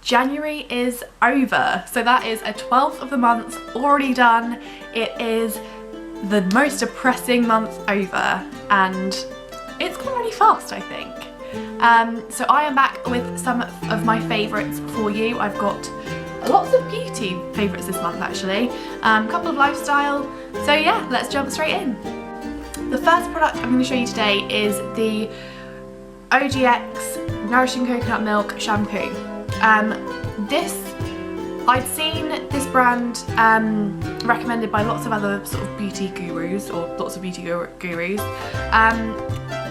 January is over, so that is a 12th of the month already done. It is the most depressing month over, and it's gone really fast, I think. So I am back with some of my favourites for you. I've got lots of beauty favourites this month actually, a couple of lifestyle, so yeah, let's jump straight in. The first product I'm going to show you today is the OGX Nourishing Coconut Milk Shampoo. I'd seen this brand recommended by lots of other sort of beauty gurus, or lots of beauty gurus.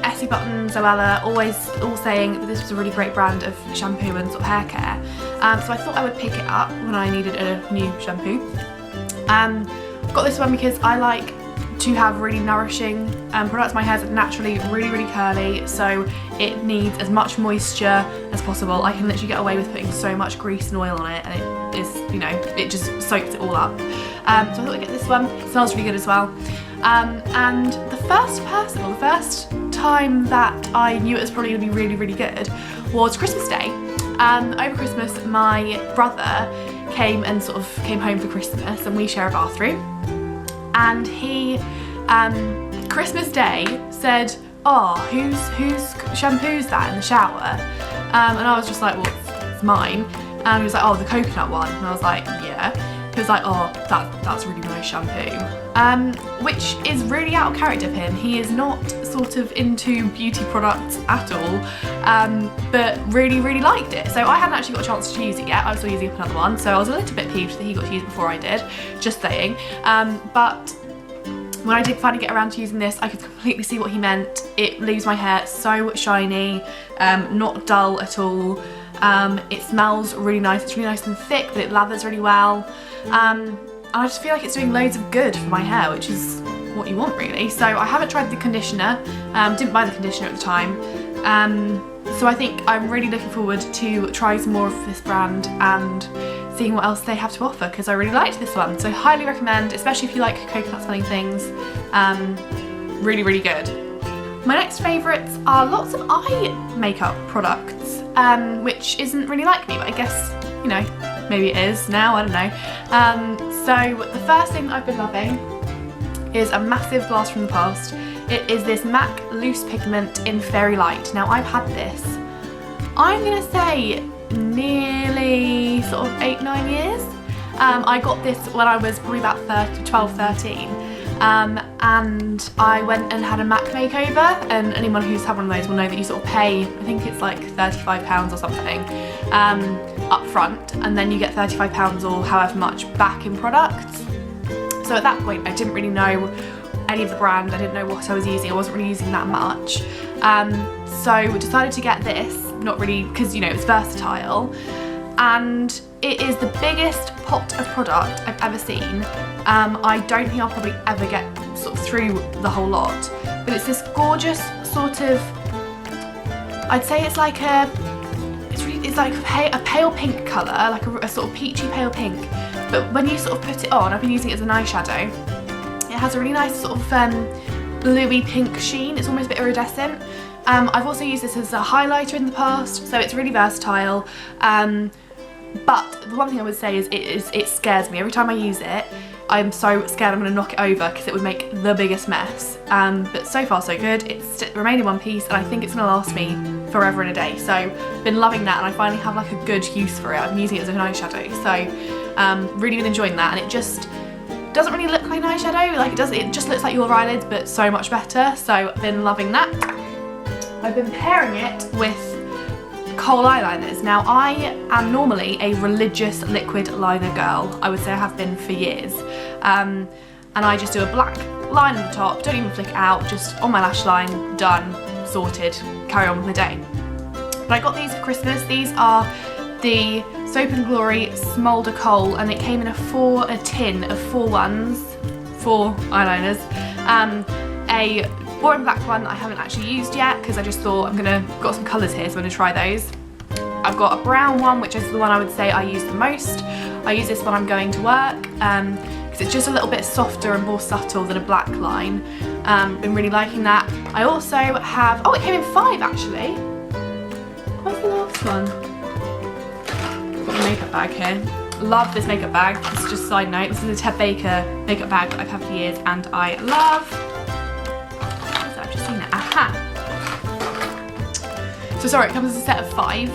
Essie Button, Zoella, all saying that this was a really great brand of shampoo and sort of hair care. So I thought I would pick it up when I needed a new shampoo. Got this one because I like to have really nourishing products. My hair's naturally really curly, so it needs as much moisture as possible. I can literally get away with putting so much grease and oil on it, and it is, you know, it just soaks it all up. So I thought I'd get this one. It smells really good as well. And the first time that I knew it was probably going to be really good was Christmas Day. Over Christmas, my brother came home for Christmas, and we share a bathroom. And he, Christmas Day, said, "Oh, whose shampoo's that in the shower?" And I was just like, "Well, it's mine." And he was like, "Oh, the coconut one." And I was like, "Yeah." He was like, "Oh, that's really nice shampoo." Which is really out of character for him. He is not sort of into beauty products at all, but really liked it. So I hadn't actually got a chance to use it yet. I was still using another one, so I was a little bit peeved that he got to use it before I did, just saying. But when I did finally get around to using this, I could completely see what he meant. It leaves my hair so shiny, not dull at all. It smells really nice. It's really nice and thick, but it lathers really well. And I just feel like it's doing loads of good for my hair, which is what you want really. So I haven't tried the conditioner, didn't buy the conditioner at the time. So I think I'm really looking forward to trying some more of this brand and seeing what else they have to offer, because I really liked this one. So highly recommend, especially if you like coconut smelling things. Really good. My next favourites are lots of eye makeup products, which isn't really like me, but I guess, you know, maybe it is now, I don't know. So the first thing I've been loving is a massive blast from the past. It is this MAC Loose Pigment in Fairy Light. Now I've had this, I'm gonna say nearly sort of 8-9 years. I got this when I was probably about 12-13. And I went and had a MAC makeover, and anyone who's had one of those will know that you sort of pay, I think it's like £35 or something, up front, and then you get £35 or however much back in products. So at that point I didn't really know any of the brand, I didn't know what I was using, I wasn't really using that much. So we decided to get this, not really, because you know it's versatile, and it is the biggest pot of product I've ever seen. I don't think I'll probably ever get sort of through the whole lot, but it's this gorgeous sort of, I'd say it's like a pale pink colour, like a sort of peachy pale pink, but when you sort of put it on, I've been using it as an eyeshadow, it has a really nice sort of bluey pink sheen. It's almost a bit iridescent. I've also used this as a highlighter in the past, so it's really versatile. But the one thing I would say is it scares me. Every time I use it, I'm so scared I'm going to knock it over because it would make the biggest mess. But so far so good. It's remained in one piece, and I think it's going to last me forever and a day. So I've been loving that, and I finally have like a good use for it. I've been using it as an eyeshadow, so really been enjoying that. And it just doesn't really look like an eyeshadow. Like it just looks like your eyelids, but so much better. So I've been loving that. I've been pairing it with kohl eyeliners. Now I am normally a religious liquid liner girl. I would say I have been for years. And I just do a black line on the top, don't even flick it out, just on my lash line, done, sorted, carry on with my day. But I got these for Christmas. These are the Soap and Glory Smolder Kohl, and it came in a tin of 4 eyeliners. A boring black one I haven't actually used yet because I just thought got some colours here, so I'm going to try those. I've got a brown one, which is the one I would say I use the most. I use this when I'm going to work because it's just a little bit softer and more subtle than a black line. Been really liking that. I also have, oh, it came in 5 actually. Where's the last one? bag here. Love this makeup bag. This is just a side note. This is a Ted Baker makeup bag that I've had for years and I love. I've just seen it. Aha! So sorry, it comes as a set of 5.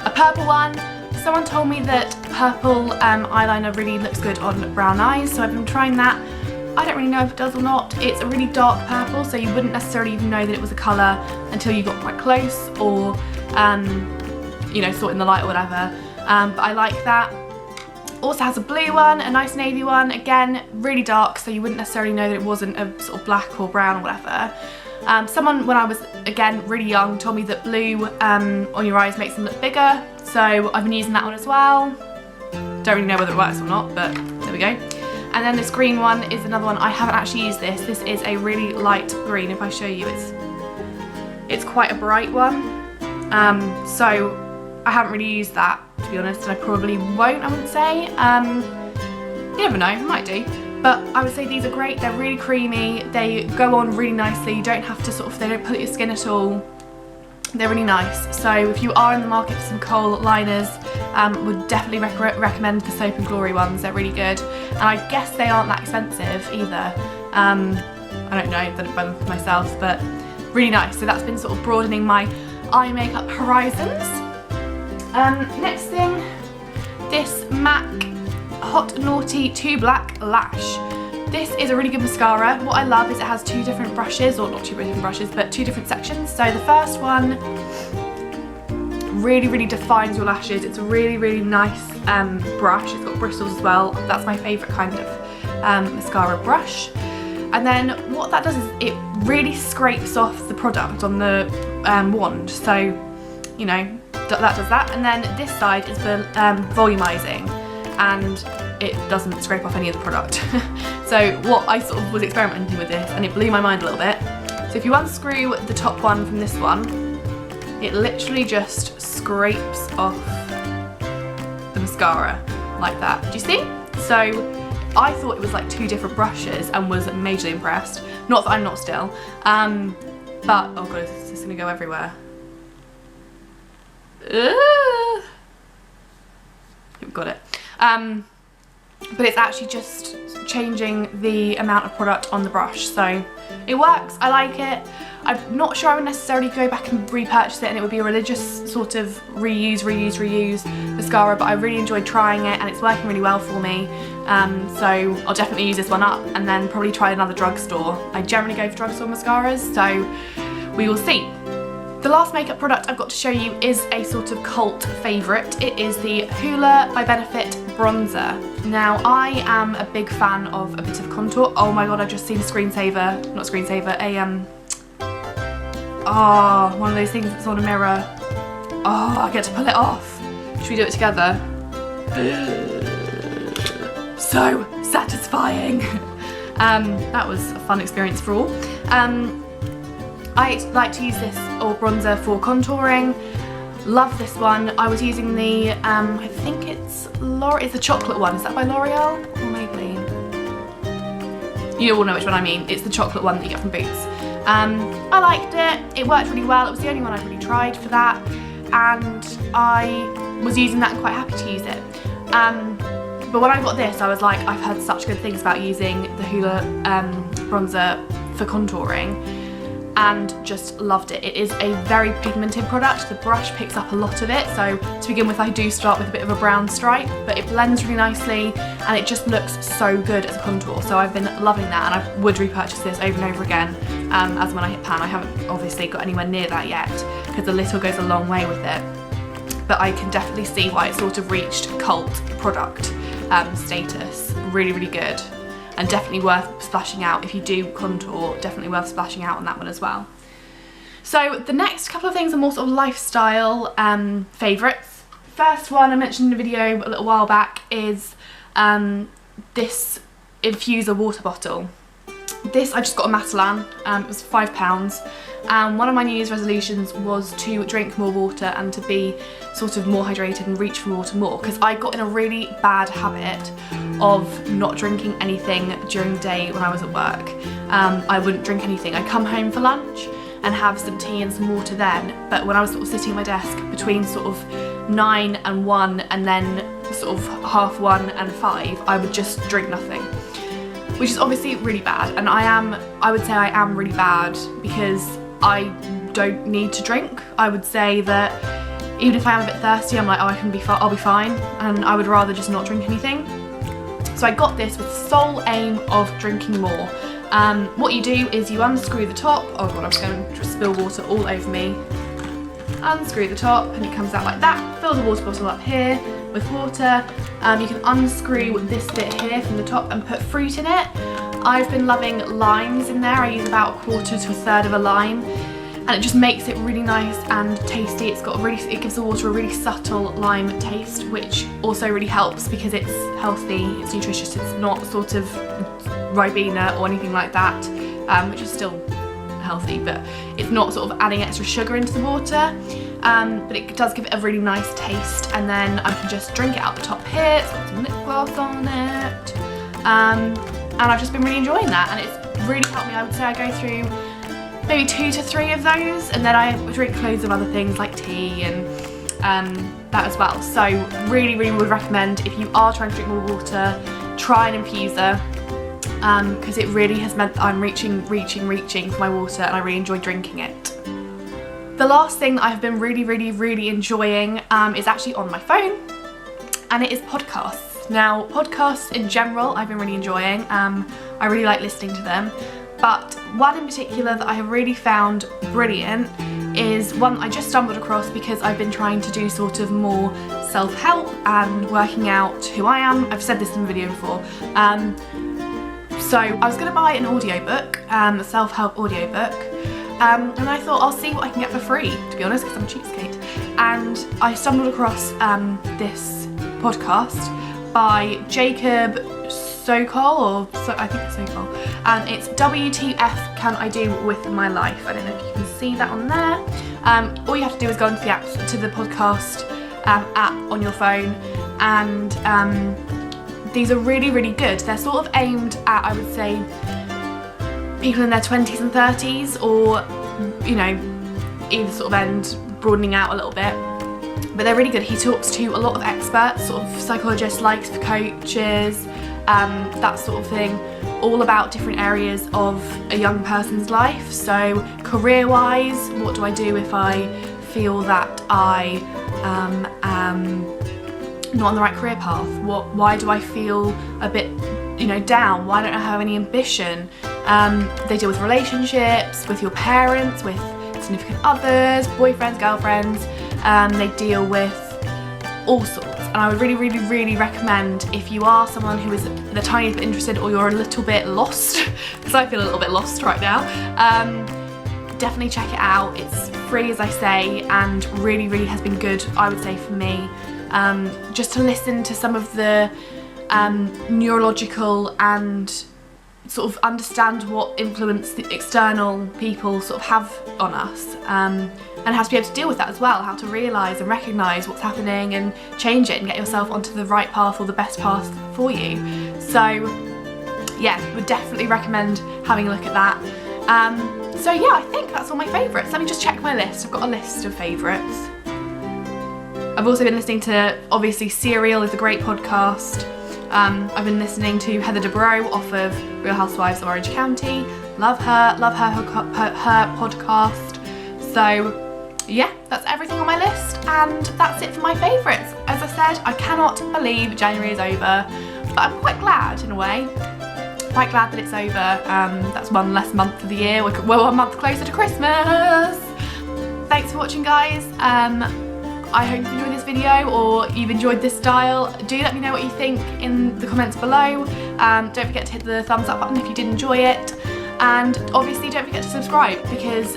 A purple one. Someone told me that purple eyeliner really looks good on brown eyes, so I've been trying that. I don't really know if it does or not. It's a really dark purple, so you wouldn't necessarily even know that it was a colour until you got quite close or, you know, saw it in the light or whatever. But I like that. Also has a blue one, a nice navy one. Again, really dark, so you wouldn't necessarily know that it wasn't a sort of black or brown or whatever. Someone, when I was, again, really young, told me that blue on your eyes makes them look bigger. So I've been using that one as well. Don't really know whether it works or not, but there we go. And then this green one is another one. I haven't actually used this. This is a really light green. If I show you, it's quite a bright one. So I haven't really used that, to be honest, and I probably won't, I wouldn't say. You never know, I might do. But I would say these are great. They're really creamy. They go on really nicely. You don't have to they don't pull at your skin at all. They're really nice. So if you are in the market for some kohl liners, would definitely recommend the Soap and Glory ones. They're really good. And I guess they aren't that expensive either. I don't know, I've done it by myself, but really nice. So that's been sort of broadening my eye makeup horizons. Next thing, this MAC Hot Naughty 2 Black Lash. This is a really good mascara. What I love is it has 2 different brushes, or not 2 different brushes, but 2 different sections. So the first one really defines your lashes. It's a really nice brush. It's got bristles as well. That's my favourite kind of mascara brush. And then what that does is it really scrapes off the product on the wand. So, you know, that does that. And then this side is for volumizing, and it doesn't scrape off any of the product. So what I sort of was experimenting with this, and it blew my mind a little bit. So if you unscrew the top one from this one, it literally just scrapes off the mascara like that. Do you see? So I thought it was like 2 different brushes and was majorly impressed. Not that I'm not still, but oh god, it's just gonna go everywhere. You've got it. But it's actually just changing the amount of product on the brush, so it works. I like it. I'm not sure I would necessarily go back and repurchase it, and it would be a religious sort of reuse mascara, but I really enjoyed trying it and it's working really well for me. So I'll definitely use this one up and then probably try another drugstore. I generally go for drugstore mascaras, so we will see. The last makeup product I've got to show you is a sort of cult favourite. It is the Hoola by Benefit bronzer. Now I am a big fan of a bit of contour. Oh my god, I've just seen a screensaver, not screensaver, one of those things that's on a mirror. Oh, I get to pull it off. Should we do it together? So satisfying. That was a fun experience for all. I like to use this or bronzer for contouring. Love this one. I was using the, I think it's the chocolate one. Is that by L'Oreal? Or maybe. You all know which one I mean. It's the chocolate one that you get from Boots. I liked it. It worked really well. It was the only one I've really tried for that. And I was using that and quite happy to use it. But when I got this, I was like, I've heard such good things about using the Hoola bronzer for contouring, and just loved it. It is a very pigmented product. The brush picks up a lot of it, so to begin with I do start with a bit of a brown stripe, but it blends really nicely and it just looks so good as a contour. So I've been loving that, and I would repurchase this over and over again as when I hit pan. I haven't obviously got anywhere near that yet because a little goes a long way with it, but I can definitely see why it sort of reached cult product status. Really good. And definitely worth splashing out if you do contour, definitely worth splashing out on that one as well. So the next couple of things are more sort of lifestyle favourites. First one I mentioned in a video a little while back is this infuser water bottle. This, I just got a Matalan, it was £5. One of my New Year's resolutions was to drink more water and to be sort of more hydrated and reach for water more, because I got in a really bad habit of not drinking anything during the day when I was at work. I wouldn't drink anything. I'd come home for lunch and have some tea and some water then, but when I was sort of sitting at my desk between sort of 9 and 1 and then sort of half 1 and 5, I would just drink nothing, which is obviously really bad. And I would say I am really bad because I don't need to drink. I would say that even if I am a bit thirsty, I'm like, oh, I'll be fine, and I would rather just not drink anything. So I got this with the sole aim of drinking more. What you do is you unscrew the top. Oh god, I'm just going to spill water all over me. Unscrew the top and it comes out like that. Fill the water bottle up here with water. You can unscrew this bit here from the top and put fruit in it. I've been loving limes in there. I use about 1/4 to 1/3 of a lime, and it just makes it really nice and tasty. It gives the water a really subtle lime taste, which also really helps because it's healthy, it's nutritious, it's not sort of Ribena or anything like that, which is still healthy, but it's not sort of adding extra sugar into the water, but it does give it a really nice taste. And then I can just drink it out the top here. It's got some lip gloss on it, and I've just been really enjoying that, and it's really helped me. I would say I go through maybe 2 to 3 of those, and then I drink loads of other things like tea and that as well. So really would recommend, if you are trying to drink more water, try an infuser, because it really has meant that I'm reaching for my water, and I really enjoy drinking it. The last thing that I've been really enjoying is actually on my phone, and it is podcasts. Now, podcasts in general I've been really enjoying. I really like listening to them, but one in particular that I have really found brilliant is one I just stumbled across because I've been trying to do sort of more self-help and working out who I am. I've said this in a video before. So I was going to buy an audiobook, a self-help audiobook, and I thought I'll see what I can get for free, to be honest, because I'm a cheapskate. And I stumbled across this podcast by Jacob Sokol, I think it's Sokol, and it's WTF Can I Do With My Life. I don't know if you can see that on there. All you have to do is go into the podcast app on your phone, and these are really good. They're sort of aimed at, I would say, people in their 20s and 30s, or, you know, either sort of end, broadening out a little bit. But they're really good. He talks to a lot of experts, sort of psychologists, life coaches, that sort of thing, all about different areas of a young person's life. So career-wise, what do I do if I feel that I am not on the right career path? Why do I feel a bit, you know, down? Why don't I have any ambition? They deal with relationships, with your parents, with significant others, boyfriends, girlfriends. They deal with all sorts. And I would really recommend, if you are someone who is the tiniest bit interested, or you're a little bit lost, because I feel a little bit lost right now, definitely check it out. It's free, as I say, and really has been good, I would say, for me. Just to listen to some of the neurological and sort of understand what influence the external people sort of have on us, and how to be able to deal with that as well, how to realise and recognise what's happening and change it and get yourself onto the right path, or the best path for you. So yeah, would definitely recommend having a look at that. So yeah, I think that's all my favourites. Let me just check my list. I've got a list of favourites. I've also been listening to, obviously, Serial is a great podcast. I've been listening to Heather Dubrow off of Real Housewives of Orange County. Love her podcast. So yeah, that's everything on my list, and that's it for my favourites. As I said, I cannot believe January is over, but I'm quite glad in a way. Quite glad that it's over. That's one less month of the year. We're 1 month closer to Christmas. Thanks for watching, guys. I hope you enjoyed this video, or you've enjoyed this style. Do let me know what you think in the comments below. Don't forget to hit the thumbs up button if you did enjoy it. And obviously don't forget to subscribe, because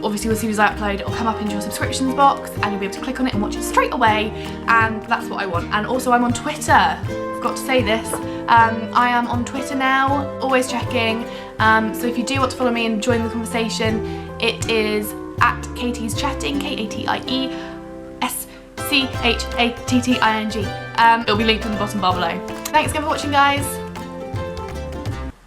obviously as soon as I upload, it'll come up into your subscriptions box and you'll be able to click on it and watch it straight away, and that's what I want. And also I'm on Twitter. Forgot to say this. I am on Twitter now, always checking. So if you do want to follow me and join the conversation, it is at Katie's Chatting, KatieIESCHATTING. It'll be linked in the bottom bar below. Thanks again for watching, guys.